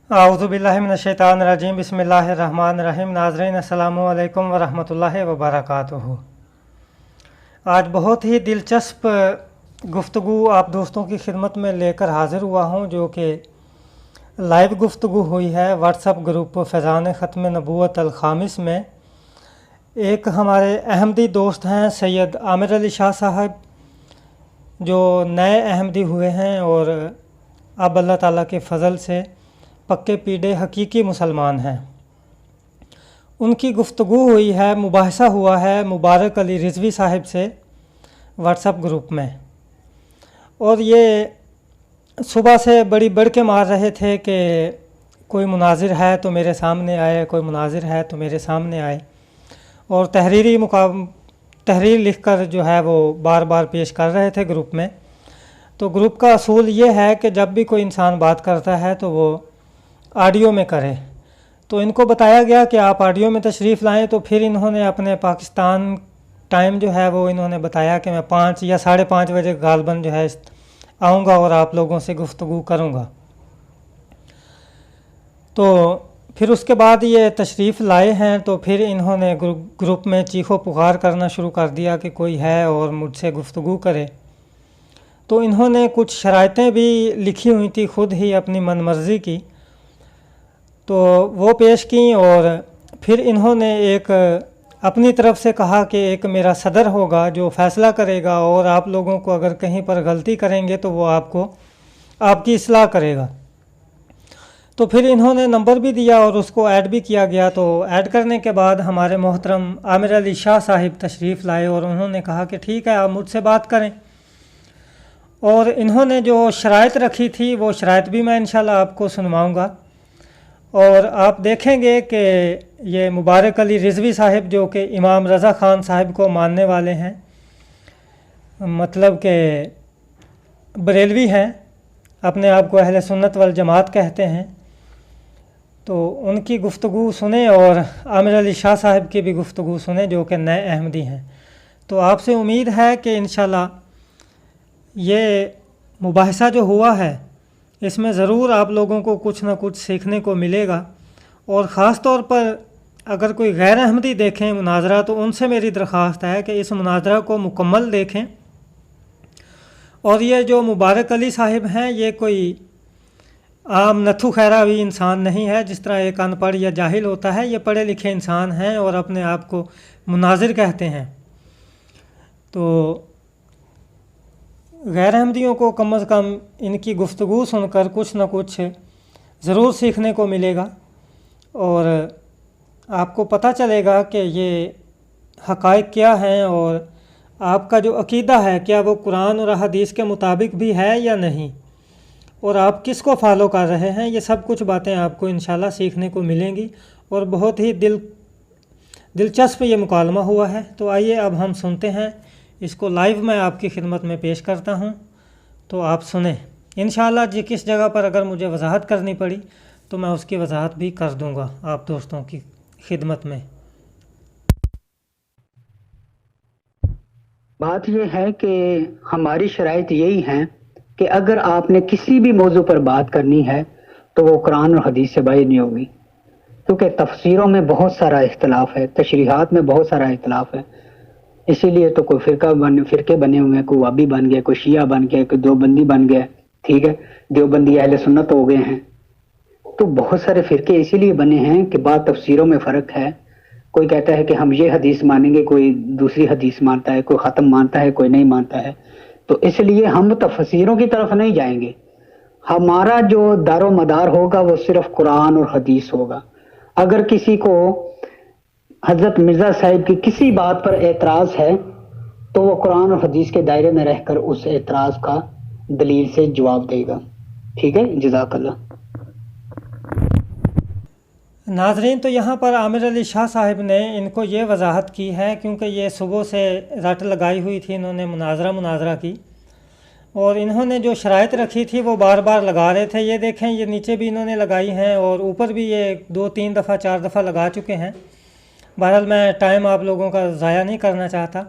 औज़ुबिल्लाहिमिनश्शैतानिर्रजीम बिस्मिल्लाहिर्रहमानिर्रहीम। नाज़रीन अस्सलामु अलैकुम वरहमतुल्लाहि वबरकातुहू। आज बहुत ही दिलचस्प गुफ्तगू आप दोस्तों की खिदमत में लेकर हाज़िर हुआ हूँ, जो कि लाइव गुफ्तगू हुई है व्हाट्सअप ग्रुप फैज़ान ख़त्म नबूवत अल-ख़ामिस में। एक हमारे अहमदी दोस्त हैं सैयद आमिर अली शाह साहब, जो नए अहमदी हुए हैं और अब अल्लाह ताला के फ़ज़ल से पक्के पीढ़े हकीकी मुसलमान हैं। उनकी गुफ्तगू हुई है, मुबाहसा हुआ है मुबारक अली रिजवी साहिब से व्हाट्सएप ग्रुप में, और ये सुबह से बड़ी बढ़ के मार रहे थे कि कोई मुनाजिर है तो मेरे सामने आए, कोई मुनाजिर है तो मेरे सामने आए, और तहरीर लिख कर जो है वो बार बार पेश कर रहे थे ग्रुप में। तो ग्रुप का असूल ये है कि जब भी कोई इंसान बात करता है तो वो ऑडियो में करे। तो इनको बताया गया कि आप ऑडियो में तशरीफ़ लाएं, तो फिर इन्होंने अपने पाकिस्तान टाइम जो है वो इन्होंने बताया कि मैं 5 या 5:30 बजे गालबन जो है आऊँगा और आप लोगों से गुफ्तगू करूँगा। तो फिर उसके बाद ये तशरीफ़ लाए हैं, तो फिर इन्होंने ग्रुप में चीखो पुकार करना शुरू कर दिया कि कोई है और मुझसे गुफ्तगू करे। तो इन्होंने कुछ शराइतें भी लिखी हुई थी ख़ुद ही अपनी मनमर्ज़ी की, तो वो पेश की, और फिर इन्होंने एक अपनी तरफ से कहा कि एक मेरा सदर होगा जो फ़ैसला करेगा, और आप लोगों को अगर कहीं पर गलती करेंगे तो वो आपकी इस्लाह करेगा। तो फिर इन्होंने नंबर भी दिया और उसको ऐड भी किया गया। तो ऐड करने के बाद हमारे मोहतरम आमिर अली शाह साहिब तशरीफ़ लाए और उन्होंने कहा कि ठीक है, आप मुझसे बात करें। और इन्होंने जो शराइत रखी थी वो शराइत भी मैं इंशाल्लाह आपको सुनवाऊँगा, और आप देखेंगे कि ये मुबारक अली रिजवी साहिब जो कि इमाम रज़ा ख़ान साहिब को मानने वाले हैं, मतलब कि बरेलवी हैं, अपने आप को अहले सुन्नत वल जमात कहते हैं। तो उनकी गुफ्तगू सुने और आमिर अली शाह साहिब की भी गुफ्तगू सुने जो कि नए अहमदी हैं। तो आपसे उम्मीद है कि इंशाल्लाह ये मुबाहिसा जो हुआ है इसमें ज़रूर आप लोगों को कुछ ना कुछ सीखने को मिलेगा, और ख़ास तौर पर अगर कोई गैर अहमदी देखें मुनाजरा तो उनसे मेरी दरख्वास्त है कि इस मुनाजरा को मुकम्मल देखें। और ये जो मुबारक अली साहिब हैं ये कोई आम नथु खैरावी इंसान नहीं है जिस तरह एक अनपढ़ या जाहिल होता है। ये पढ़े लिखे इंसान हैं और अपने आप को मुनाजिर कहते हैं। तो गैर अहमदियों को कम से कम इनकी गुफ्तगू सुनकर कुछ न कुछ ज़रूर सीखने को मिलेगा, और आपको पता चलेगा कि ये हक़ाइक़ क्या हैं और आपका जो अक़ीदा है क्या वो कुरान और हदीस के मुताबिक भी है या नहीं, और आप किसको फॉलो कर रहे हैं। ये सब कुछ बातें आपको इंशाल्लाह सीखने को मिलेंगी, और बहुत ही दिलचस्प ये मुकालमा हुआ है। तो आइए अब हम सुनते हैं इसको, लाइव मैं आपकी खिदमत में पेश करता हूँ, तो आप सुने इंशाल्लाह। जी किस जगह पर अगर मुझे वजाहत करनी पड़ी तो मैं उसकी वजाहत भी कर दूँगा आप दोस्तों की खिदमत में। बात यह है कि हमारी शराइत यही है कि अगर आपने किसी भी मौजू पर बात करनी है तो वो कुरान और हदीस से बाहर नहीं होगी, क्योंकि तफसीरों में बहुत सारा इख्तलाफ है, तशरीहात में बहुत सारा इख्तलाफ है। इसीलिए तो कोई फ़िरके बने हुए हैं, कोई वाबी बन गए, कोई शिया बन गए, कोई देवबंदी बन गए, ठीक है, देवबंदी अहले सुन्नत हो गए हैं। तो बहुत सारे फ़िरके इसीलिए बने हैं कि बात तफसीरों में फ़र्क है। कोई कहता है कि हम ये हदीस मानेंगे, कोई दूसरी हदीस मानता है, कोई ख़त्म मानता है, कोई नहीं मानता है। तो इसलिए हम तफसीरों की तरफ नहीं जाएंगे। हमारा जो दारो मदार होगा वो सिर्फ कुरान और हदीस होगा। अगर किसी को हज़रत मिर्ज़ा साहिब की किसी बात पर एतराज़ है तो वो कुरान और हदीस के दायरे में रहकर उस एतराज़ का दलील से जवाब देगा। ठीक है, जज़ाकल्लाह। नाज़रीन, तो यहाँ पर आमिर अली शाह साहिब ने इनको ये वजाहत की है, क्योंकि ये सुबह से रट लगाई हुई थी, इन्होंने मुनाजरा की, और इन्होंने जो शराइत रखी थी वो बार बार लगा रहे थे। ये देखें, ये नीचे भी इन्होंने लगाई हैं और ऊपर भी ये 2-3 दफ़ा 4 दफ़ा लगा चुके हैं। बहरहाल मैं टाइम आप लोगों का ज़ाया नहीं करना चाहता,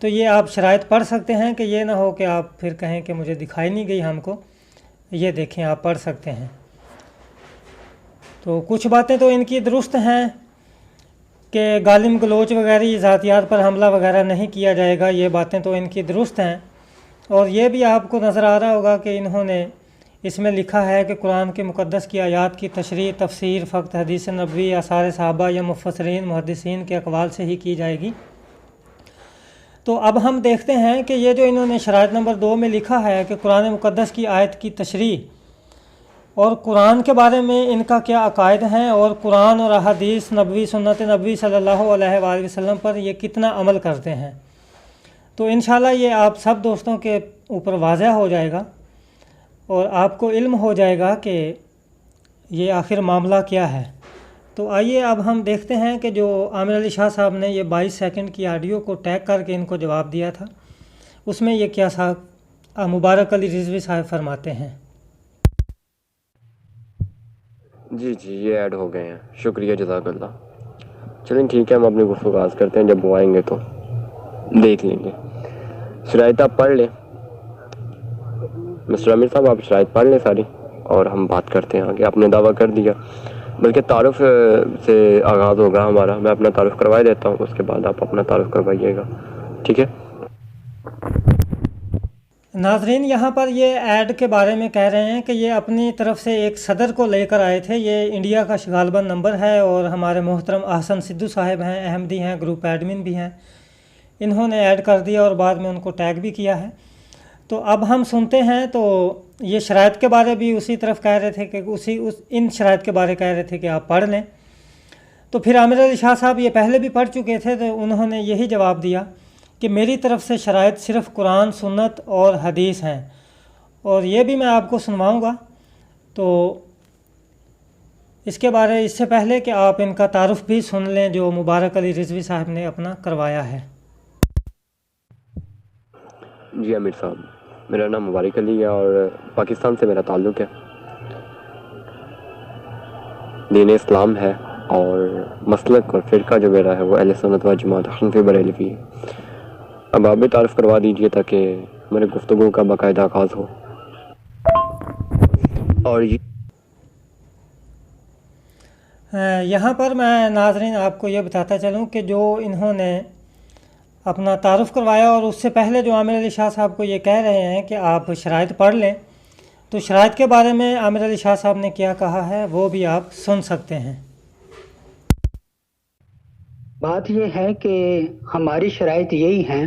तो ये आप शराइत पढ़ सकते हैं कि ये ना हो कि आप फिर कहें कि मुझे दिखाई नहीं गई हमको। ये देखें, आप पढ़ सकते हैं। तो कुछ बातें तो इनकी दुरुस्त हैं कि गालिम गलोच वगैरह ज़ातियात पर हमला वगैरह नहीं किया जाएगा, ये बातें तो इनकी दुरुस्त हैं। और ये भी आपको नज़र आ रहा होगा कि इन्होंने इसमें लिखा है कि कुरान के मुक़द्दस की आयात की तशरीह तफसीर फ़क़त हदीस नबवी आसार सहाबा या मुफस्सिरीन मुहद्दिसीन के अक़वाल से ही की जाएगी। तो अब हम देखते हैं कि ये जो इन्होंने शराइत नंबर 2 में लिखा है कि कुरान मुक़द्दस की आयत की तशरीह और कुरान के बारे में इनका क्या अकायद हैं और कुरान और अहादीस नबवी सुन्नत नबवी सल्लल्लाहु अलैहि वसल्लम पर ये कितना अमल करते हैं। तो इंशाल्लाह ये आप सब दोस्तों के ऊपर वाज़ह हो जाएगा और आपको इल्म हो जाएगा कि ये आखिर मामला क्या है। तो आइए अब हम देखते हैं कि जो आमिर अली शाह साहब ने ये 22 सेकंड की ऑडियो को टैग करके इनको जवाब दिया था, उसमें ये क्या साहब मुबारक अली रिजवी साहब फरमाते हैं। जी ये ऐड हो गए हैं, शुक्रिया जज़ाकल्लाह। चलें ठीक है, हम अपनी गुफ्तगू आगाज़ करते हैं, जब वो आएंगे तो देख लेंगे। शराइत आप पढ़ लें, मिस्टर आमिर साहब आप शराइत पढ़ लें सारी और हम बात करते हैं आगे। आपने दावा कर दिया, बल्कि तारुफ से आगाज़ होगा हमारा। मैं अपना तारुफ करवा देता हूँ, उसके बाद आप अपना तारुफ करवाइएगा, ठीक है। नाज़रीन यहाँ पर ये ऐड के बारे में कह रहे हैं कि ये अपनी तरफ से एक सदर को लेकर आए थे। ये इंडिया का गालबन नंबर है और हमारे मोहतरम अहसन सिद्धू साहब हैं, अहमदी हैं, ग्रुप एडमिन भी हैं। इन्होंने ऐड कर दिया और बाद में उनको टैग भी किया है। तो अब हम सुनते हैं। तो ये शराइत के बारे भी उसी तरफ कह रहे थे कि इन शराइत के बारे कह रहे थे कि आप पढ़ लें। तो फिर आमिर अली शाह साहब ये पहले भी पढ़ चुके थे, तो उन्होंने यही जवाब दिया कि मेरी तरफ से शराइत सिर्फ़ कुरान सुन्नत और हदीस हैं। और ये भी मैं आपको सुनवाऊँगा। तो इससे पहले कि आप इनका तारुफ भी सुन लें जो मुबारक अली रिजवी साहब ने अपना करवाया है। जी आमिर साहब, मेरा नाम मुबारक अली है और पाकिस्तान से मेरा ताल्लुक़ है। दीन इस्लाम है और मसलक और फ़िरका जो मेरा है वो अहले सुन्नत व जमात हनफी बरेलवी है। अब आप भी तारीफ़ करवा दीजिए ताकि मेरे गुफ्तगू का बाकायदा आगाज़ हो। और यहाँ पर मैं नाज़रीन आपको ये बताता चलूँ कि जो इन्होंने अपना तारुफ करवाया और उससे पहले जो आमिर अली शाह साहब को ये कह रहे हैं कि आप शराइत पढ़ लें, तो शराइत के बारे में आमिर अली शाह साहब ने क्या कहा है वो भी आप सुन सकते हैं। बात यह है कि हमारी शराइत यही है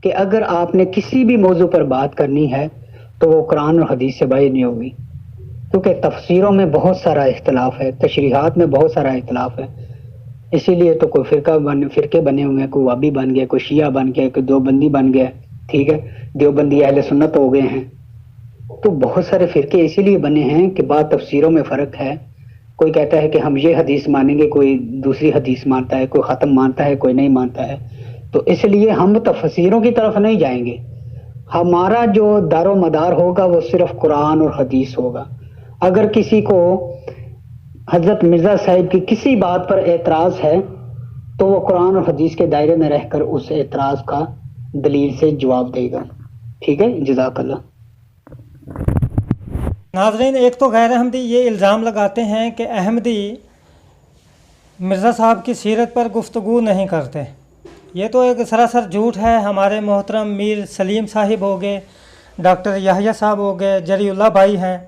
कि अगर आपने किसी भी मौजू पर बात करनी है तो वो कुरान और हदीस से बाहर नहीं होगी, क्योंकि तफसीरों में बहुत सारा इख्तलाफ है, तशरीहात में बहुत सारा इख्तलाफ है। इसीलिए तो कोई फ़िरके बने हुए हैं, कोई वाबी बन गया, कोई शिया बन गया, कोई देवबंदी बन गया, ठीक है, देवबंदी अहले सुन्नत हो गए हैं। तो बहुत सारे फ़िरके इसीलिए बने हैं कि बात तफसीरों में फ़र्क है। कोई कहता है कि हम ये हदीस मानेंगे, कोई दूसरी हदीस मानता है, कोई ख़त्म मानता है, कोई नहीं मानता है। तो इसलिए हम तफसीरों की तरफ नहीं जाएंगे। हमारा जो दारो मदार होगा वो सिर्फ कुरान और हदीस होगा। अगर किसी को हज़रत मिर्ज़ा साहिब की किसी बात पर एतराज़ है तो वो कुरान और हदीस के दायरे में रहकर उस एतराज़ का दलील से जवाब देगा, ठीक है। जज़ाकल्लाह। नाज़रीन, एक तो गैर अहमदी ये इल्ज़ाम लगाते हैं कि अहमदी मिर्ज़ा साहब की सीरत पर गुफ्तगू नहीं करते। ये तो एक सरासर झूठ है। हमारे मोहतरम मीर सलीम साहिब हो गए, डॉक्टर याहिया साहब हो गए, जरीउल्लाह भाई हैं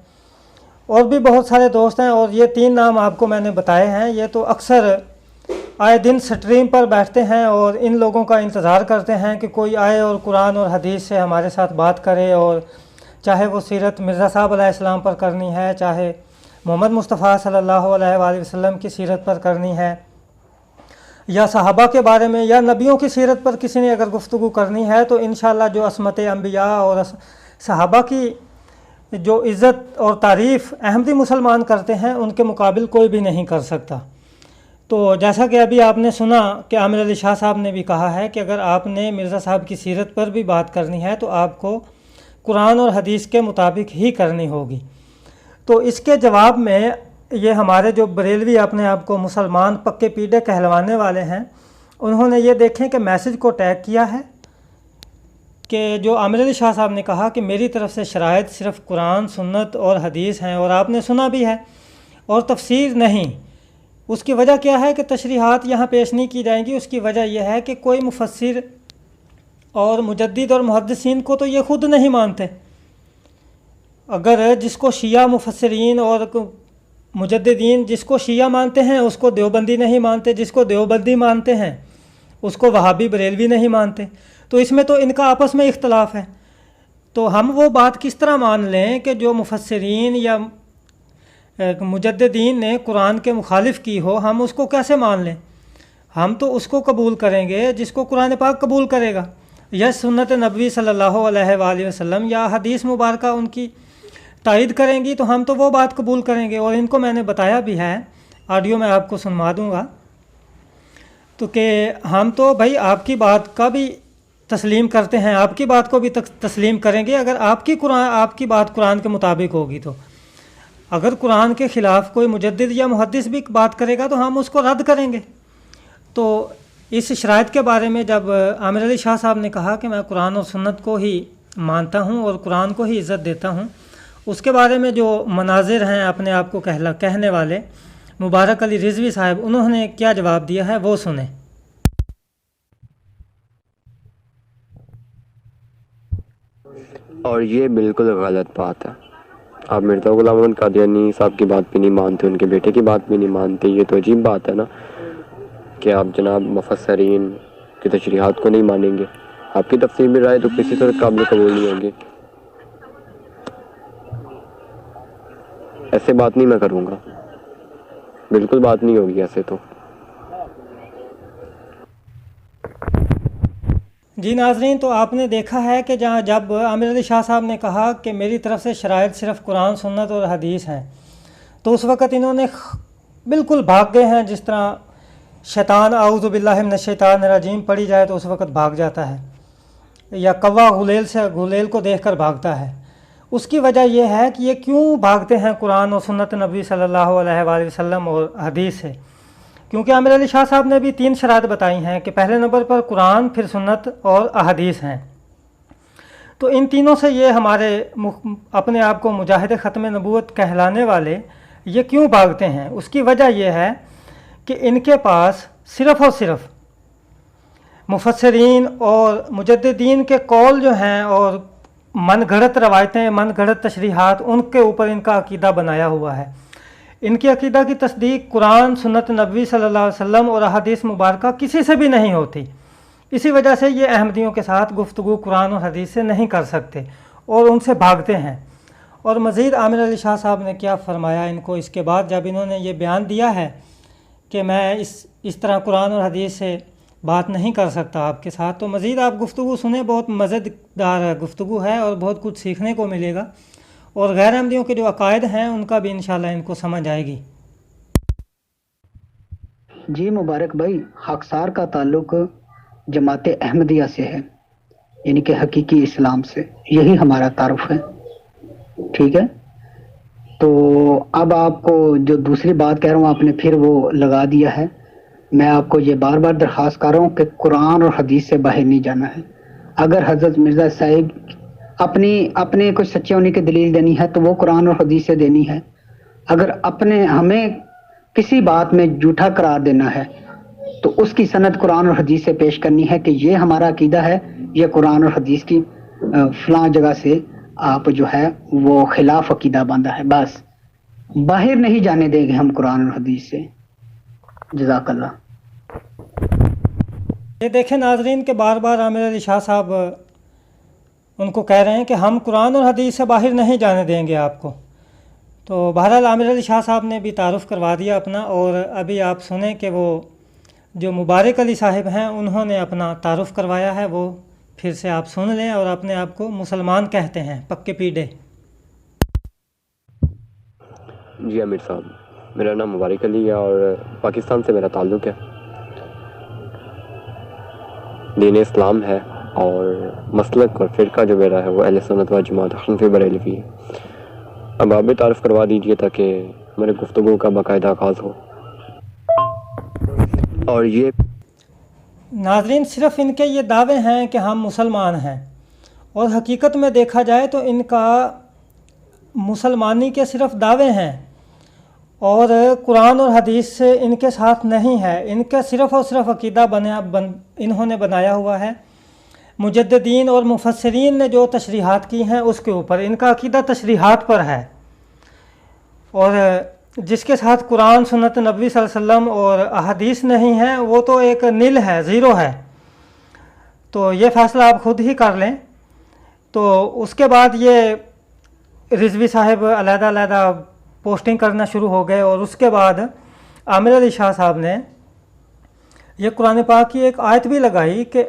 और भी बहुत सारे दोस्त हैं। और ये 3 नाम आपको मैंने बताए हैं। ये तो अक्सर आए दिन स्ट्रीम पर बैठते हैं और इन लोगों का इंतज़ार करते हैं कि कोई आए और कुरान और हदीस से हमारे साथ बात करे, और चाहे वो सीरत मिर्ज़ा साहब अलैहिस्सलाम पर करनी है, चाहे मोहम्मद मुस्तफ़ा सल्लल्लाहु अलैहि वसल्लम की सीरत पर करनी है, या सहाबा के बारे में, या नबियों की सीरत पर किसी ने अगर गुफ्तगू करनी है, तो इंशाअल्लाह जो असमत अंबिया और सहाबा की जो इज़्ज़त और तारीफ़ अहमदी मुसलमान करते हैं उनके मुकाबिल कोई भी नहीं कर सकता। तो जैसा कि अभी आपने सुना कि आमिर अली शाह साहब ने भी कहा है कि अगर आपने मिर्ज़ा साहब की सीरत पर भी बात करनी है तो आपको कुरान और हदीस के मुताबिक ही करनी होगी। तो इसके जवाब में ये हमारे जो बरेलवी अपने आप को मुसलमान पक्के पीढ़े कहलवाने वाले हैं, उन्होंने ये देखें कि मैसेज को टैग किया है कि जो आमिर अली शाह साहब ने कहा कि मेरी तरफ से शराइत सिर्फ़ कुरान सुन्नत और हदीस हैं, और आपने सुना भी है। اور تفسیر نہیں۔ اس کی وجہ کیا ہے کہ تشریحات یہاں پیش نہیں کی جائیں گی۔ اس کی وجہ یہ ہے کہ کوئی مفسر اور مجدد اور محدثین کو تو یہ خود نہیں مانتے۔ اگر جس کو شیعہ مفسرین اور مجددین جس کو شیعہ مانتے ہیں اس کو دیوبندی نہیں مانتے، جس کو دیوبندی مانتے ہیں اس کو وہابی بریلوی نہیں مانتے، تو اس میں تو ان کا آپس میں اختلاف ہے۔ تو ہم وہ بات کس طرح مان لیں کہ جو مفسرین یا مجددین نے قرآن کے مخالف کی ہو، ہم اس کو کیسے مان لیں؟ ہم تو اس کو قبول کریں گے جس کو قرآن پاک قبول کرے گا، یا سنت نبوی صلی اللہ علیہ وآلہ وسلم یا حدیث مبارکہ ان کی تائید کریں گی، تو ہم تو وہ بات قبول کریں گے۔ اور ان کو میں نے بتایا بھی ہے، آڈیو میں آپ کو سنوا دوں گا، تو کہ ہم تو بھائی آپ کی بات کا بھی تسلیم کرتے ہیں، آپ کی بات کو بھی تسلیم کریں گے اگر آپ کی بات قرآن کے مطابق ہوگی۔ تو اگر قرآن کے خلاف کوئی مجدد یا محدث بھی بات کرے گا تو ہم اس کو رد کریں گے۔ تو اس شرائط کے بارے میں جب عامر علی شاہ صاحب نے کہا کہ میں قرآن اور سنت کو ہی مانتا ہوں اور قرآن کو ہی عزت دیتا ہوں، اس کے بارے میں جو مناظر ہیں اپنے آپ کو کہنے والے مبارک علی رضوی صاحب، انہوں نے کیا جواب دیا ہے وہ سنیں۔ اور یہ بالکل غلط بات ہے۔ آپ مرزا غلام محمد قادیانی صاحب کی بات بھی نہیں مانتے، ان کے بیٹے کی بات بھی نہیں مانتے۔ یہ تو عجیب بات ہے نا کہ آپ جناب مفسرین کی تشریحات کو نہیں مانیں گے۔ آپ کی تفسیر میں رائے تو کسی صورت قابل قبول نہیں ہوگی۔ ایسے بات نہیں میں کروں گا، بالکل بات نہیں ہوگی ایسے تو۔ جی ناظرین، تو آپ نے دیکھا ہے کہ جب عامر علی شاہ صاحب نے کہا کہ میری طرف سے شرائط صرف قرآن سنت اور حدیث ہیں، تو اس وقت انہوں نے بالکل بھاگ گئے ہیں، جس طرح شیطان اعوذ باللہ من الشیطان الرجیم پڑھی جائے تو اس وقت بھاگ جاتا ہے، یا کوا غلیل کو دیکھ کر بھاگتا ہے۔ اس کی وجہ یہ ہے کہ یہ کیوں بھاگتے ہیں قرآن اور سنت نبی صلی اللہ علیہ وآلہ وسلم اور حدیث سے؟ کیونکہ عامر علی شاہ صاحب نے بھی 3 شرائط بتائی ہیں کہ پہلے نمبر پر قرآن، پھر سنت اور احادیث ہیں۔ تو ان تینوں سے یہ ہمارے اپنے آپ کو مجاہد ختم نبوت کہلانے والے یہ کیوں بھاگتے ہیں؟ اس کی وجہ یہ ہے کہ ان کے پاس صرف اور صرف مفسرین اور مجددین کے قول جو ہیں اور من گھڑت روایتیں، من گھڑت تشریحات، ان کے اوپر ان کا عقیدہ بنایا ہوا ہے۔ ان کی عقیدہ کی تصدیق قرآن، سنت نبوی صلی اللہ علیہ وسلم اور احادیث مبارکہ کسی سے بھی نہیں ہوتی۔ اسی وجہ سے یہ احمدیوں کے ساتھ گفتگو قرآن اور حدیث سے نہیں کر سکتے اور ان سے بھاگتے ہیں۔ اور مزید عامر علی شاہ صاحب نے کیا فرمایا ان کو اس کے بعد، جب انہوں نے یہ بیان دیا ہے کہ میں اس طرح قرآن اور حدیث سے بات نہیں کر سکتا آپ کے ساتھ، تو مزید آپ گفتگو سنیں، بہت مزیدار گفتگو ہے اور بہت کچھ سیکھنے کو ملے گا، اور غیر احمدیوں کے جو عقائد ہیں ان کا بھی انشاءاللہ ان کو سمجھ آئے گی۔ جی مبارک بھائی، خاکسار کا تعلق جماعت احمدیہ سے ہے، یعنی کہ حقیقی اسلام سے، یہی ہمارا تعارف ہے، ٹھیک ہے؟ تو اب آپ کو جو دوسری بات کہہ رہا ہوں آپ نے پھر وہ لگا دیا ہے۔ میں آپ کو یہ بار بار درخواست کر رہا ہوں کہ قرآن اور حدیث سے باہر نہیں جانا ہے۔ اگر حضرت مرزا صاحب اپنے کوئی سچے ہونے کی دلیل دینی ہے تو وہ قرآن اور حدیث سے دینی ہے۔ اگر ہمیں کسی بات میں جھوٹا قرار دینا ہے تو اس کی سند قرآن اور حدیث سے پیش کرنی ہے کہ یہ ہمارا عقیدہ ہے، یہ قرآن اور حدیث کی فلاں جگہ سے آپ جو ہے وہ خلاف عقیدہ باندھا ہے، بس باہر نہیں جانے دیں گے ہم قرآن اور حدیث سے۔ جزاک اللہ۔ یہ دیکھیں ناظرین کہ بار بار عامر علی شاہ صاحب ان کو کہہ رہے ہیں کہ ہم قرآن اور حدیث سے باہر نہیں جانے دیں گے آپ کو۔ تو بہرحال عامر علی شاہ صاحب نے بھی تعارف کروا دیا اپنا، اور ابھی آپ سنیں کہ وہ جو مبارک علی صاحب ہیں انہوں نے اپنا تعارف کروایا ہے، وہ پھر سے آپ سن لیں، اور اپنے آپ کو مسلمان کہتے ہیں پکے پیڈے۔ جی امیر صاحب، میرا نام مبارک علی ہے اور پاکستان سے میرا تعلق ہے، دین اسلام ہے، اور مسلک اور فرقہ جو میرا ہے وہ اہل سنت و جماعت حنفی بریلوی ہے۔ اب آپ بھی تعارف کروا دیجئے تاکہ میرے گفتگو کا باقاعدہ آغاز ہو۔ اور یہ ناظرین صرف ان کے یہ دعوے ہیں کہ ہم مسلمان ہیں، اور حقیقت میں دیکھا جائے تو ان کا مسلمانی کے صرف دعوے ہیں، और कुरान और हदीस से इनके साथ नहीं है, इनका सिर्फ़ और सिर्फ अकीदा इन्होंने बनाया हुआ है। मुजद्दिदीन और मुफस्सिरीन ने जो तशरीहात की हैं उसके ऊपर इनका अकीदा तशरीहात पर है, और जिसके साथ कुरान सुन्नत नबी सल्लल्लाहु अलैहि वसल्लम और अहदीस नहीं है वो तो एक नील है, ज़ीरो है। तो ये फ़ैसला आप ख़ुद ही कर लें। तो उसके बाद ये रिजवी साहब अलहदा पोस्टिंग करना शुरू हो गए, और उसके बाद आमिर अली शाह साहब ने ये कुरान पाक की एक आयत भी लगाई कि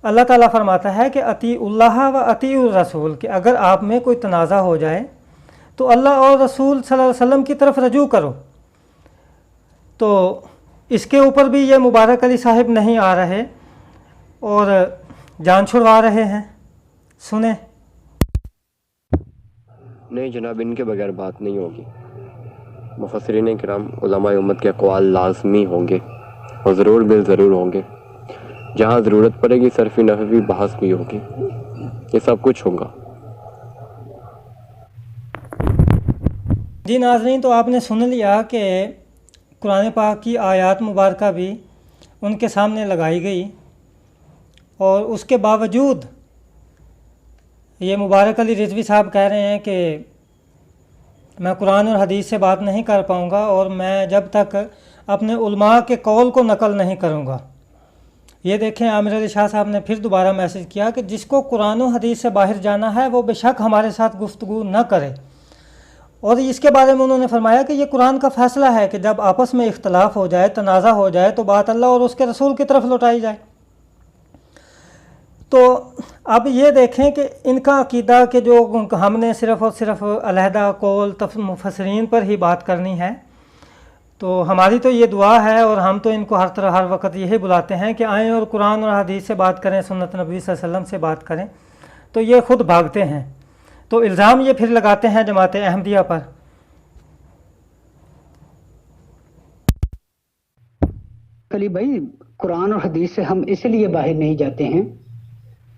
अल्लाह ताला फरमाता है कि अतीउल्लाह व अतीउर रसूल, कि अगर आप में कोई तनाज़ा हो जाए तो अल्लाह और रसूल सल्लल्लाहु अलैहि वसल्लम की तरफ रजू करो। तो इसके ऊपर भी ये मुबारक अली साहब नहीं आ रहे और जान छुड़वा रहे हैं। सुने। नहीं जनाब, इनके बगैर बात नहीं होगी। मुफस्सिरीन किराम उलमाए उम्मत के अक़वाल लाज़मी होंगे और ज़रूर बिल ज़रूर होंगे। जहाँ ज़रूरत पड़ेगी सरफ़ी नहवी बहस भी होगी, ये सब कुछ होगा। जी नाज़रीन, तो आपने सुन लिया कि कुरान पाक की आयत मुबारक भी उनके सामने लगाई गई, और उसके बावजूद ये मुबारक अली रिजवी साहब कह रहे हैं कि मैं कुरान और हदीस से बात नहीं कर पाऊँगा और मैं जब तक अपने उलमा के कौल को नकल नहीं करूँगा। ये देखें, आमिर अली शाह साहब ने फिर दोबारा मैसेज किया कि जिसको कुरान और हदीस से बाहर जाना है वो बेशक हमारे साथ गुफ्तगू न करे। और इसके बारे में उन्होंने फरमाया कि ये कुरान का फ़ैसला है कि जब आपस में इख्तलाफ हो जाए, तनाज़ा हो जाए, तो बात अल्लाह और उसके रसूल की तरफ लौटाई जाए। तो अब ये देखें कि इनका अकीदा कि जो हमने सिर्फ़ और सिर्फ अलहदा कौल मुफस्सिरीन पर ही बात करनी है, तो हमारी तो ये दुआ है, और हम तो इनको हर वक्त यही बुलाते हैं कि आएँ और कुरान और हदीस से बात करें, सुन्नत नबी सल्लल्लाहु अलैहि वसल्लम से बात करें। तो ये ख़ुद भागते हैं। तो इल्ज़ाम ये फिर लगाते हैं जमात अहमदिया पर। अली भाई, कुरान और हदीस से हम इसलिए बाहर नहीं जाते हैं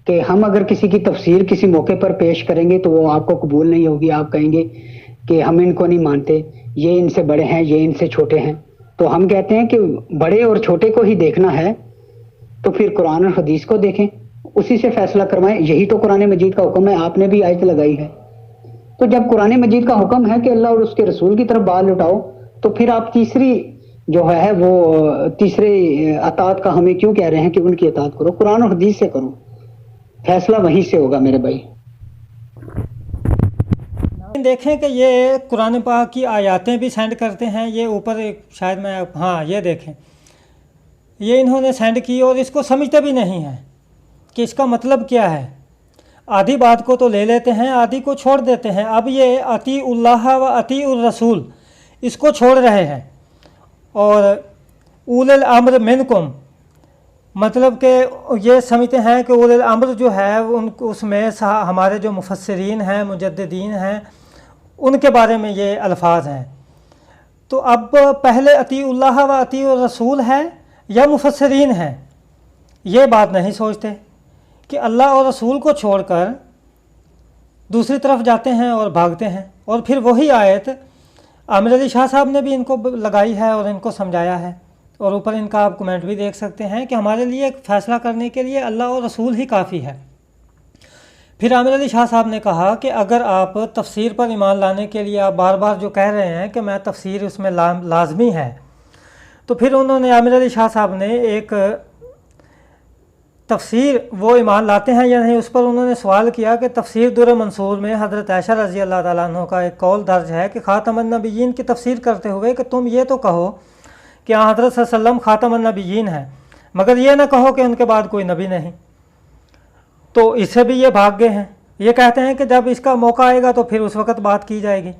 कि हम अगर किसी की तफसीर किसी मौके पर पेश करेंगे तो वो आपको कबूल नहीं होगी। आप कहेंगे कि हम इनको नहीं मानते, ये इनसे बड़े हैं, ये इनसे छोटे हैं। तो हम कहते हैं कि बड़े और छोटे को ही देखना है तो फिर कुरान और हदीस को देखें, उसी से फैसला करवाएं। यही तो कुरान मजीद का हुक्म है, आपने भी आयत लगाई है। तो जब कुरान मजीद का हुक्म है कि अल्लाह और उसके रसूल की तरफ बाल उठाओ, तो फिर आप तीसरी जो है वो तीसरे अतात का हमें क्यों कह रहे हैं कि उनकी अतात करो? कुरान और हदीस से करो, फैसला वहीं से होगा मेरे भाई। देखें कि ये कुरान पाक की आयातें भी सेंड करते हैं। ये ऊपर शायद मैं, हाँ ये देखें, ये इन्होंने सेंड की और इसको समझते भी नहीं हैं कि इसका मतलब क्या है। आधी बात को तो ले लेते हैं, आधी को छोड़ देते हैं। अब ये अतीउल्लाह व अतीउर रसूल इसको छोड़ रहे हैं, और उलिल अम्र मिनकुम मतलब कि ये समझते हैं कि उलिल अम्र जो है उनको उसमें हमारे जो मुफस्सिरीन हैं, मुजद्दिदीन हैं, उनके बारे में ये अल्फाज हैं। तो अब पहले अतीउल्लाह व अतीउर रसूल है या मुफस्सिरीन हैं, ये बात नहीं सोचते कि अल्लाह और रसूल को छोड़कर दूसरी तरफ जाते हैं और भागते हैं। और फिर वही आयत आमिर अली शाह साहब ने भी इनको लगाई है और इनको समझाया है, और ऊपर इनका आप कमेंट भी देख सकते हैं कि हमारे लिए फ़ैसला करने के लिए अल्लाह और रसूल ही काफ़ी है। फिर आमिर अली शाह साहब ने कहा कि अगर आप तफसीर पर ईमान लाने के लिए आप बार बार जो कह रहे हैं कि मैं तफसीर उसमें लाजमी है, तो फिर उन्होंने आमिर अली शाह साहब ने एक तफसीर वो ईमान लाते हैं या नहीं उस पर उन्होंने सवाल किया कि तफसीर दुर मंसूर में हज़रत आयशा रज़ी अल्लाह ताला अन्हा का एक कौल दर्ज है कि ख़ातमुन नबिय्यीन की तफसीर करते हुए कि तुम ये तो कहो कि हज़रत सल्लल्लाहु अलैहि वसल्लम ख़ातमुन नबिय्यीन है, मगर ये ना कहो कि उनके बाद कोई नबी नहीं। तो इससे भी ये भाग गए हैं। ये कहते हैं कि जब इसका मौका आएगा तो फिर उस वक़्त बात की जाएगी।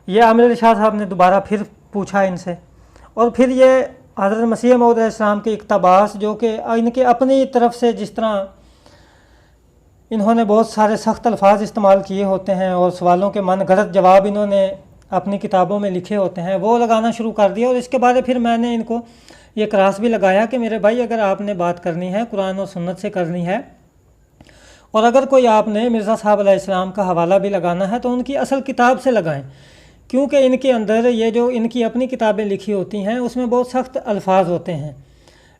ये आमिर अली शाह साहब ने दोबारा फिर पूछा इनसे, और फिर ये हज़रत मसीह मौऊद अलैहिस्सलाम के इक़्तिबास जो कि इनके अपनी तरफ से जिस तरह इन्होंने बहुत सारे सख्त अल्फाज इस्तेमाल किए होते हैं और सवालों के मन गलत जवाब इन्होंने अपनी किताबों में लिखे होते हैं, वो लगाना शुरू कर दिया। और इसके बाद फिर मैंने इनको ये क्रास भी लगाया कि मेरे भाई अगर आपने बात करनी है कुरान और सुन्नत से करनी है, और अगर कोई आपने मिर्ज़ा साहब अलैहिस्सलाम का हवाला भी लगाना है तो उनकी असल किताब से लगाएं, क्योंकि इनके अंदर ये जो इनकी अपनी किताबें लिखी होती हैं उसमें बहुत सख्त अल्फाज होते हैं।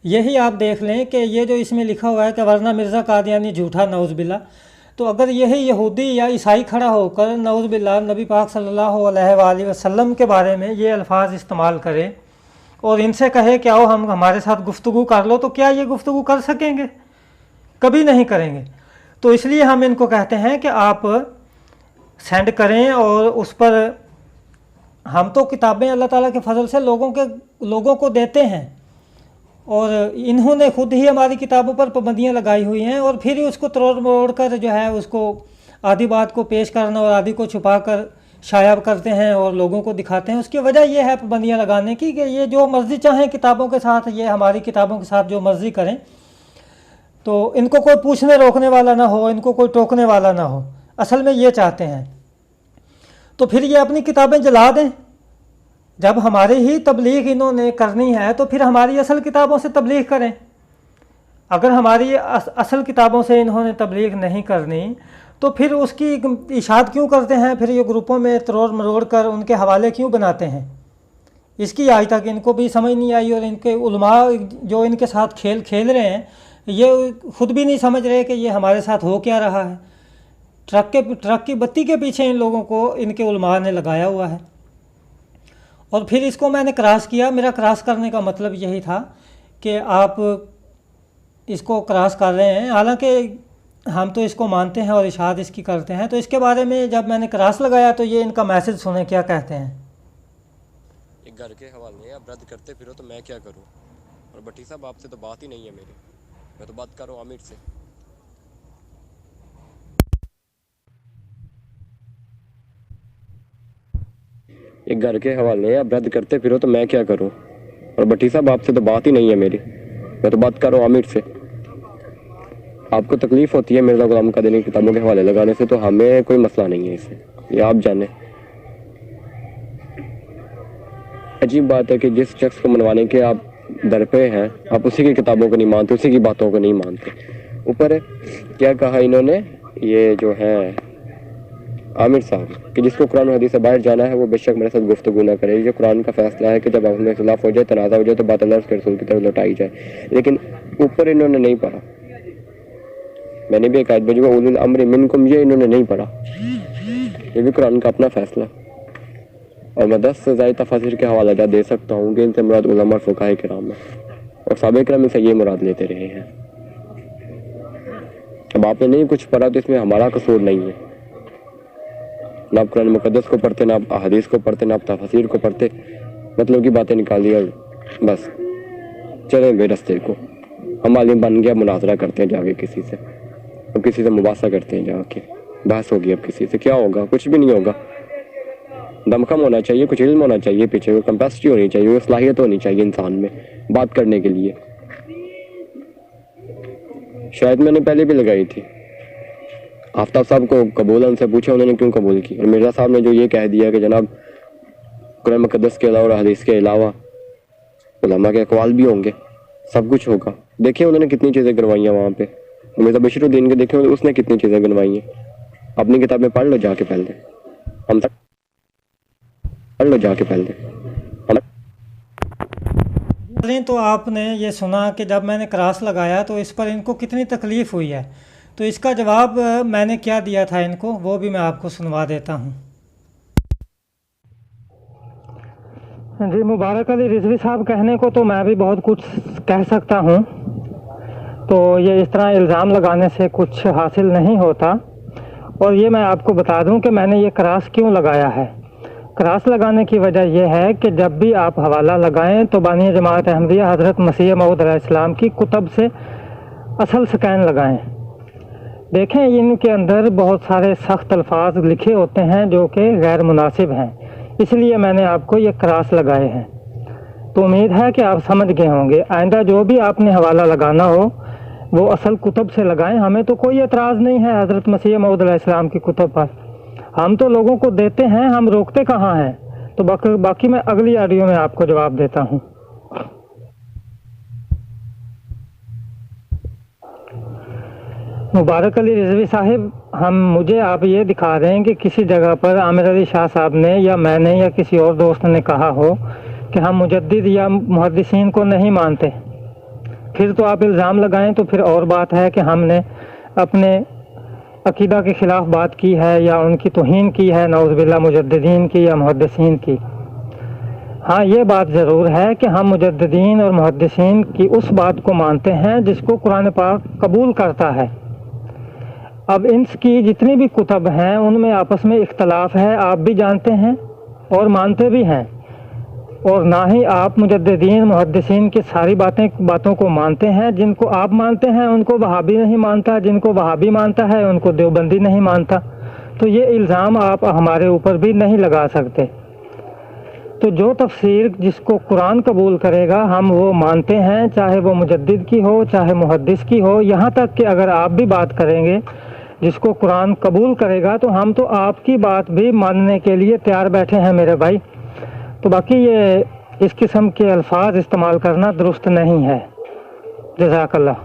यही आप देख लें कि ये जो इसमें लिखा हुआ है कि वरना मिर्ज़ा कादियानी झूठा नौज़ बिल्ला, तो अगर यही यहूदी या ईसाई खड़ा होकर नौज़ बिल्ला नबी पाक सल्लल्लाहु अलैहि वसल्लम के बारे में ये अल्फाज इस्तेमाल करे और इनसे कहे कि आओ हम हमारे साथ गुफ्तगू कर लो, तो क्या ये गुफ्तगू कर सकेंगे? कभी नहीं करेंगे। तो इसलिए हम इनको कहते हैं कि आप सेंड करें और उस पर हम तो किताबें अल्लाह ताला के फजल से लोगों को देते हैं और इन्होंने खुद ही हमारी किताबों पर पाबंदियाँ लगाई हुई हैं और फिर उसको तोड़ मरोड़ कर जो है उसको आधी बात को पेश करना और आधी को छुपा कर शाया करते हैं और लोगों को दिखाते हैं। उसकी वजह यह है पाबंदियाँ लगाने की कि ये जो मर्ज़ी चाहें किताबों के साथ, ये हमारी किताबों के साथ जो मर्ज़ी करें, तो इनको कोई पूछने रोकने वाला ना हो, इनको कोई टोकने वाला ना हो। असल में ये चाहते हैं। तो फिर ये अपनी किताबें जला दें। जब हमारी ही तबलीग इन्होंने करनी है तो फिर हमारी असल किताबों से तबलीग करें। अगर हमारी असल किताबों से इन्होंने तबलीग नहीं करनी तो फिर उसकी इशाद क्यों करते हैं? फिर ये ग्रुपों में तरोड़ मरोड़ कर उनके हवाले क्यों बनाते हैं? इसकी आज तक इनको भी समझ नहीं आई और इनके उलमा जो इनके साथ खेल खेल रहे हैं ये खुद भी नहीं समझ रहे कि ये हमारे साथ हो क्या रहा है। ट्रक की बत्ती के पीछे इन लोगों को इनके उलमा ने लगाया हुआ है। और फिर इसको मैंने क्रॉस किया। मेरा क्रॉस करने का मतलब यही था कि आप इसको क्रॉस कर रहे हैं, हालांकि हम तो इसको मानते हैं और इशाद इसकी करते हैं। तो इसके बारे में जब मैंने क्रॉस लगाया तो ये इनका मैसेज सुने क्या कहते हैं। एक घर के हवाले आप रद्द करते फिरो तो मैं क्या करूं? और भट्टी साहब आपसे तो बात ही नहीं है मेरी, मैं तो बात कर रहा हूँ आमिर से। एक घर के हवाले आप रद्द करते फिरो तो मैं क्या करूं? और भट्टी साहब आपसे तो बात ही नहीं है मेरी, मैं तो बात कर रहा हूँ आमिर से। आपको तकलीफ होती है मिर्ज़ा ग़ुलाम क़ादियानी की किताबों के हवाले लगाने से, तो हमें कोई मसला नहीं है इससे, ये आप जाने। अजीब बात है कि जिस शख्स को मनवाने के आप दर पे हैं आप उसी की किताबों को नहीं मानते, उसी की बातों को नहीं मानते। ऊपर क्या कहा इन्होंने, ये जो है आमिर साहब, कि जिसको कुरान हदीस से बाहर जाना है वो बेशक मेरे साथ गुफ्तगू ना करे। ये कुरान का फैसला है कि जब आपस में इख्तिलाफ हो जाए, तनाज़ा हो जाए, तो बात अल्लाह के रसूल की तरफ लौटाई जाए। लेकिन ऊपर इन्होंने नहीं पढ़ा। मैंने भी एक आयत भेजी, उलुल अम्र मिनकुम, ये इन्होंने नहीं पढ़ा। ये भी कुरान का अपना फैसला। और मैं 10 से ज़्यादा तफसीर के हवाला जात दे सकता हूँ कि इनसे मुराद उलमा और फुक़हा किराम है और साहबे किराम से ये मुराद लेते रहे हैं। अब आपने नहीं कुछ पढ़ा तो इसमें हमारा कसूर नहीं है। ना आप कुरान मुक़द्दस को पढ़ते, ना आप अहादीस को पढ़ते, ना आप तफसीर को पढ़ते, मतलब की बातें निकाल दिया, बस चले गए रस्ते को। हम आलिम बन गया, मुनाजरा करते हैं जाके किसी से, अब किसी से मुबासा करते हैं जाके, बहस होगी। अब किसी से क्या होगा? कुछ भी नहीं होगा। दमखम होना चाहिए, कुछ इल्म होना चाहिए, पीछे को कैपेसिटी होनी चाहिए, सलाहियत होनी चाहिए इंसान में बात करने के लिए। शायद मैंने पहले भी लगाई थी। आफ्ताब साहब को कबूल, उनसे पूछा उन्होंने क्यों कबूल की। और मिर्ज़ा साहब ने जो ये कह दिया कि जनाब कुरान मुक़द्दस के अलावा और हदीस के अलावा उलमा के अक़वाल भी होंगे, सब कुछ होगा। देखिए उन्होंने कितनी चीज़ें करवाई हैं वहाँ पे। मिर्ज़ा बशीरुद्दीन के देखे उसने कितनी चीज़ें करवाई हैं। अपनी किताबें पढ़ लो जाके पहले, हम पढ़ लो जाके पहले। तो आपने ये सुना कि जब मैंने क्रॉस लगाया तो इस पर इनको कितनी तकलीफ़ हुई है। तो इसका जवाब मैंने क्या दिया था इनको, वो भी मैं आपको सुनवा देता हूँ। जी, मुबारक अली रिजवी साहब, कहने को तो मैं भी बहुत कुछ कह सकता हूँ। तो ये इस तरह इल्ज़ाम लगाने से कुछ हासिल नहीं होता। और ये मैं आपको बता दूं कि मैंने ये क्रॉस क्यों लगाया है। क्रॉस लगाने की वजह यह है कि जब भी आप हवाला लगाएं तो बानी जमात अहमदिया हज़रत मसीह मऊद अलैहिस्सलाम की कुतब से असल स्कैन लगाएं। देखें इनके अंदर बहुत सारे सख्त अल्फाज लिखे होते हैं जो कि गैर मुनासिब हैं, इसलिए मैंने आपको ये क्रॉस लगाए हैं। तो उम्मीद है कि आप समझ गए होंगे। आइंदा जो भी आपने हवाला लगाना हो वो असल कुतब से लगाएं। हमें तो कोई एतराज़ नहीं है हज़रत मसीह मऊद अलैहिस्सलाम की कुतब पर, हम तो लोगों को देते हैं, हम रोकते कहाँ हैं। तो बाकी मैं अगली ऑडियो में आपको जवाब देता हूँ। मुबारक अली रिजवी साहिब, मुझे आप ये दिखा रहे हैं कि किसी जगह पर आमिर अली शाह साहब ने या मैंने या किसी और दोस्त ने कहा हो कि हम मुजद्दिद या मुहद्दिसीन को नहीं मानते, फिर तो आप इल्ज़ाम लगाएं तो फिर और बात है कि हमने अपने अकीदा के ख़िलाफ़ बात की है या उनकी तौहीन की है, नऊज़ुबिल्लाह, मुजद्दिदीन की या मुहद्दिसीन की। हाँ, ये बात ज़रूर है कि हम मुजद्दिदीन और मुहद्दिसीन की उस बात को मानते हैं जिसको कुरान पाक कबूल करता है। अब इनकी जितनी भी कुतब हैं उनमें आपस में इख्तलाफ है, आप भी जानते हैं और मानते भी हैं, और ना ही आप मुजद्दिदीन मुहद्दिसीन की सारी बातों को मानते हैं। जिनको आप मानते हैं उनको वहाबी नहीं मानता, जिनको वहाबी मानता है उनको देवबंदी नहीं मानता। तो ये इल्ज़ाम आप हमारे ऊपर भी नहीं लगा सकते। तो जो तफसीर जिसको कुरान कबूल करेगा हम वो मानते हैं, चाहे वो मुजद्दिद की हो चाहे मुहद्दिस की हो। यहाँ तक कि अगर आप भी बात करेंगे जिसको कुरान कबूल करेगा तो हम तो आपकी बात भी मानने के लिए तैयार बैठे हैं मेरे भाई। तो बाकी ये इस किस्म के अल्फाज इस्तेमाल करना दुरुस्त नहीं है। जज़ाकल्लाह।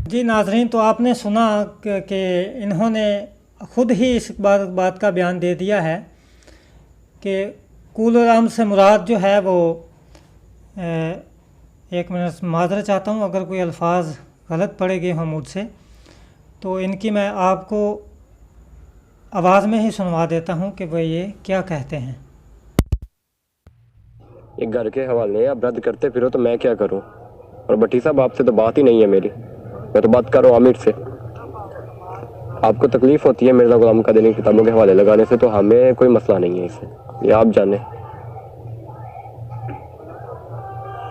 जी नाज़रीन, तो आपने सुना कि इन्होंने ख़ुद ही इस बात का बयान दे दिया है कि कूल और अम्र से मुराद जो है वो एक मिनट माज़रत चाहता हूँ अगर कोई अल्फाज गलत पड़े गए हों मुझसे, तो इनकी मैं आपको आवाज़ में ही सुनवा देता हूँ कि वह ये क्या कहते हैं। ये घर के हवाले आप रद्द करते फिरो तो मैं क्या करूँ? और भट्टी साहब आपसे तो बात ही नहीं है मेरी, मैं तो बात कर रहा हूँ आमिर से। आपको तकलीफ़ होती है मिर्ज़ा ग़ुलाम क़ादियानी किताबों के हवाले लगाने से, तो हमें कोई मसला नहीं है इससे, ये आप जाने।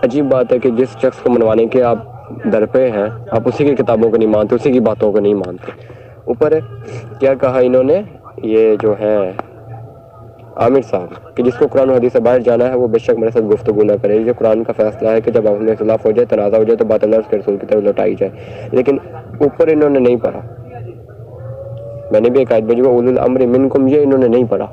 अजीब बात है कि जिस शख्स को मनवाने के आप दर पे हैं आप उसी की किताबों को नहीं मानते, उसी की बातों को नहीं मानते। ऊपर क्या कहा इन्होंने, ये जो है आमिर साहब, कि जिसको कुरान और हदीस से बाहर जाना है वो बेशक मेरे साथ गुफ्तगू ना करे। जो कुरान का फैसला है कि जब अपने इख्तिलाफ हो जाए, तनाज़ा हो जाए, तो बात अल्लाह उसके रसूल की तरफ लौटाई जाए। लेकिन ऊपर इन्होंने नहीं पढ़ा, मैंने भी एक आयत भेजी, उलुल अम्रि मिनकुम, ये इन्होंने नहीं पढ़ा।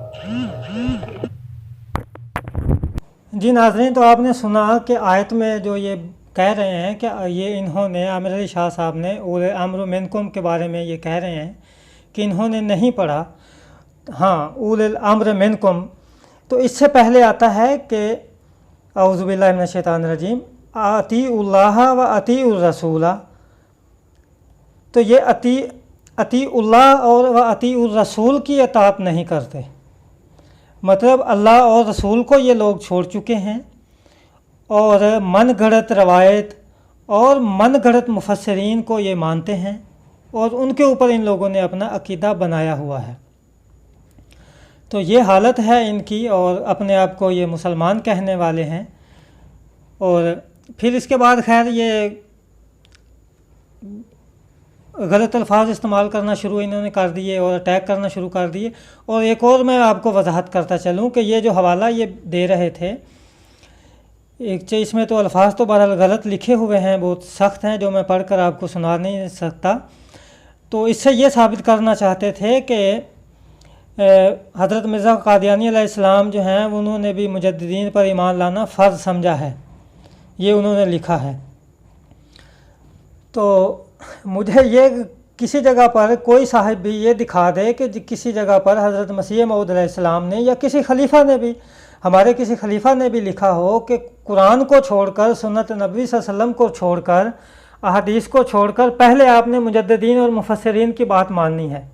जी नाज़रीन, तो आपने सुना कि आयत में जो ये कह रहे हैं कि ये इन्होंने आमिर अली शाह साहब ने उल अम्र मिनकुम के बारे में ये कह रहे हैं कि इन्होंने नहीं पढ़ा। हाँ, उल अम्र मिनकुम, तो इससे पहले आता है कि औज़ु बिल्लाहि मिनश शैतानिर रजीम, अतीउल्लाह व अतीउर रसूला। तो ये अतीउल्लाह और व अतीउर रसूल की अताअत नहीं करते, मतलब अल्लाह और रसूल को ये लोग छोड़ चुके हैं और मन गढ़त रवायत और मन गढ़त मुफस्सिरीन को ये मानते हैं और उनके ऊपर इन लोगों ने अपना अकीदा बनाया हुआ है। तो ये हालत है इनकी, और अपने आप को ये मुसलमान कहने वाले हैं। और फिर इसके बाद खैर ये गलत अल्फाज इस्तेमाल करना शुरू इन्होंने कर दिए और अटैक करना शुरू कर दिए। और एक और मैं आपको वजाहत करता चलूँ कि ये जो हवाला ये दे रहे थे, एक इसमें तो अल्फाज तो बहरहाल गलत लिखे हुए हैं, बहुत सख्त हैं, जो मैं पढ़कर आपको सुना नहीं सकता। तो इससे ये साबित करना चाहते थे कि हज़रत मिर्ज़ा क़ादियानी अलैहिस्सलाम जो हैं उन्होंने भी मुजद्दिदीन पर ईमान लाना फ़र्ज़ समझा है, ये उन्होंने लिखा है। तो मुझे ये किसी जगह पर कोई साहिब भी ये दिखा दे कि किसी जगह पर हज़रत मसीह मऊद अलैहिस्सलाम ने या किसी खलीफा ने भी, हमारे किसी खलीफा ने भी लिखा हो कि कुरान को छोड़कर, सुन्नत नबी सल्लल्लाहु अलैहि वसल्लम को छोड़कर, अहादीस को छोड़कर पहले आपने मुजद्दिदीन और मुफस्सिरीन की बात माननी है।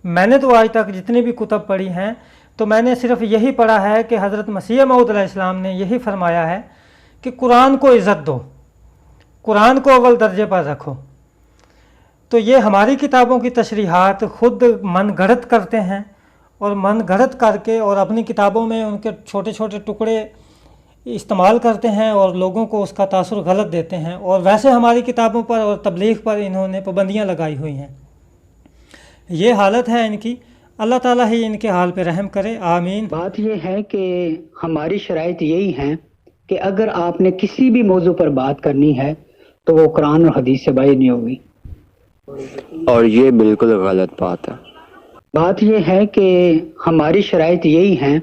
मैंने तो आज तक जितनी भी कुतब पढ़ी हैं तो मैंने सिर्फ यही पढ़ा है कि हज़रत मसीह मऊद अलैहिस्सलाम ने यही फरमाया है कि कुरान को इज़्ज़त दो, कुरान को अव्वल दर्जे पर रखो। तो ये हमारी किताबों की तशरीहात खुद मन गढ़त करते हैं और मन गढ़त करके और अपनी किताबों में उनके छोटे छोटे टुकड़े इस्तेमाल करते हैं और लोगों को उसका तासुर गलत देते हैं। और वैसे हमारी किताबों पर और तबलीग पर इन्होंने पाबंदियाँ लगाई हुई हैं। ये हालत है इनकी, अल्लाह ताला ही इनके हाल पे रहम करे, आमीन। बात यह है कि हमारी शराइत यही है कि अगर आपने किसी भी मौजू पर बात करनी है तो वो कुरान और हदीस से बाहर नहीं होगी, और ये बिल्कुल गलत बात है। बात यह है कि हमारी शराइत यही है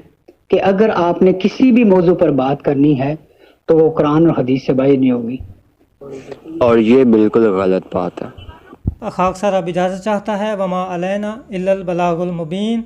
कि अगर आपने किसी भी मौजू पर बात करनी है तो वो कुरान और हदीस से बाहर नहीं होगी। اور یہ بالکل غلط بات ہے۔ خاک سر اب اجازت چاہتا ہے، وما علینا الا البلاغ المبین۔